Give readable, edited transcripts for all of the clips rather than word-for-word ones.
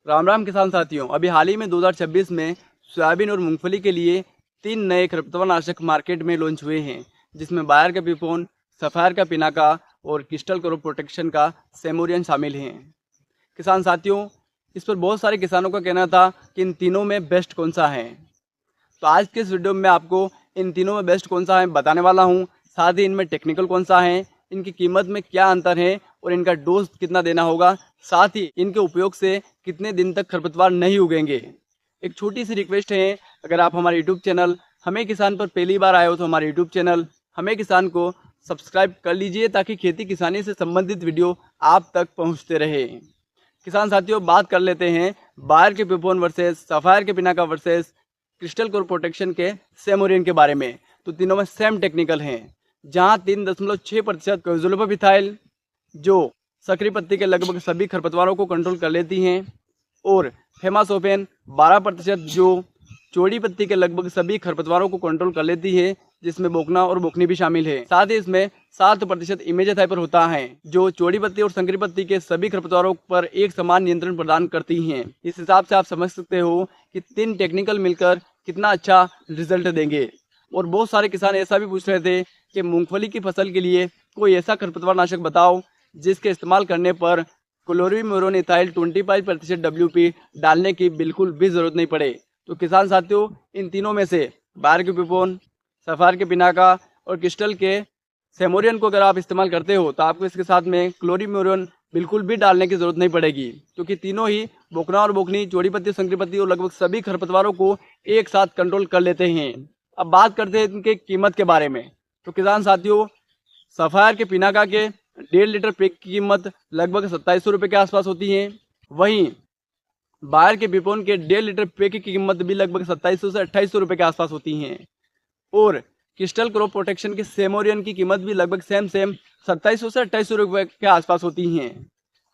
राम राम किसान साथियों। अभी हाल ही में 2026 में सोयाबीन और मूंगफली के लिए 3 नए खरपतवारनाशक मार्केट में लॉन्च हुए हैं, जिसमें बायर का पिपोन, सफायर का पिनाका और क्रिस्टल क्रॉप प्रोटेक्शन का सेमोरियन शामिल हैं। किसान साथियों, इस पर बहुत सारे किसानों का कहना था कि इन तीनों में बेस्ट कौन सा है। तो आज के इस वीडियो में मैं आपको इन तीनों में बेस्ट कौन सा है बताने वाला हूँ। साथ ही इनमें टेक्निकल कौन सा है, इनकी कीमत में क्या अंतर है और इनका डोज कितना देना होगा, साथ ही इनके उपयोग से कितने दिन तक खरपतवार नहीं उगेंगे। एक छोटी सी रिक्वेस्ट है, अगर आप हमारे यूट्यूब चैनल हमें किसान पर पहली बार आए हो तो हमारे यूट्यूब चैनल हमें किसान को सब्सक्राइब कर लीजिए, ताकि खेती किसानी से संबंधित वीडियो आप तक पहुंचते रहे। किसान साथियों, बात कर लेते हैं बायर के पिपोन वर्सेस सफायर के Pinaka versus crystal crop protection के सेमोरियन के बारे में। तो तीनों में सेम टेक्निकल हैं, जहां 3.6% क्लोरोफिथाइल जो सकरी पत्ती के लगभग सभी खरपतवारों को कंट्रोल कर लेती हैं, और फेमासोफेन 12% जो चौड़ी पत्ती के लगभग सभी खरपतवारों को कंट्रोल कर लेती है, जिसमें बोकना और बोकनी भी शामिल है। साथ ही इसमें 7% इमेजाथाइपर होता है, जो चौड़ी पत्ती और संकरी पत्ती के सभी खरपतवारों पर एक समान नियंत्रण प्रदान करती हैं। इस हिसाब से आप समझ सकते हो कि 3 टेक्निकल मिलकर कितना अच्छा रिजल्ट देंगे। और बहुत सारे किसान ऐसा भी पूछ रहे थे कि मूंगफली की फसल के लिए कोई ऐसा खरपतवारनाशक बताओ जिसके इस्तेमाल करने पर क्लोरीम्यूरोन इथाइल 25% WP डालने की बिल्कुल भी ज़रूरत नहीं पड़े। तो किसान साथियों, इन तीनों में से बायर के पिपोन, सफायर के पिनाका और क्रिस्टल के सेमोरियन को अगर आप इस्तेमाल करते हो तो आपको इसके साथ में क्लोरीम्यूरोन बिल्कुल भी डालने की ज़रूरत नहीं पड़ेगी, क्योंकि तीनों ही बोकना और बोकनी, चौड़ी पत्ती, संकरी पत्ती और लगभग सभी खरपतवारों को एक साथ कंट्रोल कर लेते हैं। अब बात करते हैं इनके कीमत के बारे में। तो किसान साथियों, सफायर के पिनाका के 1.5 लीटर पैक की कीमत लगभग 2700 रुपये के आसपास होती है। वहीं बायर के पिपोन के 1.5 लीटर पैक की कीमत भी लगभग 2700 से 2800 रुपये के आसपास होती हैं। और क्रिस्टल क्रॉप प्रोटेक्शन के सेमोरियन की कीमत भी लगभग सेम 2700 से 2800 रुपये के आसपास होती हैं।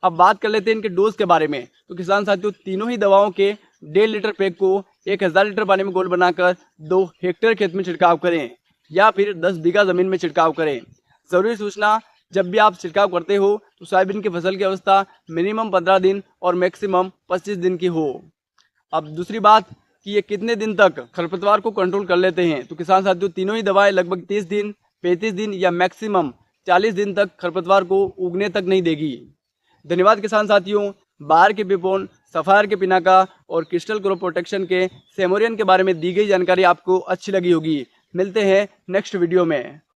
अब बात कर लेते हैं इनके डोज के बारे में। तो किसान साथियों, तीनों ही दवाओं के 1.5 लीटर पैक को 1000 लीटर पानी में घोल बनाकर 2 हेक्टेयर खेत में छिड़काव करें, या फिर 10 बीघा जमीन में छिड़काव करें। जरूरी सूचना, जब भी आप छिड़काव करते हो तो सोयाबीन की फसल की अवस्था मिनिमम 15 दिन और मैक्सिमम 25 दिन की हो। अब दूसरी बात कि ये कितने दिन तक खरपतवार को कंट्रोल कर लेते हैं। तो किसान साथियों, तीनों ही दवाएं लगभग 30 दिन, 35 दिन या मैक्सिमम 40 दिन तक खरपतवार को उगने तक नहीं देगी। धन्यवाद किसान साथियों। बायर के पिपोन, सफायर के पिनाका और क्रिस्टल क्रॉप प्रोटेक्शन के सेमोरियन के बारे में दी गई जानकारी आपको अच्छी लगी होगी। मिलते हैं नेक्स्ट वीडियो में।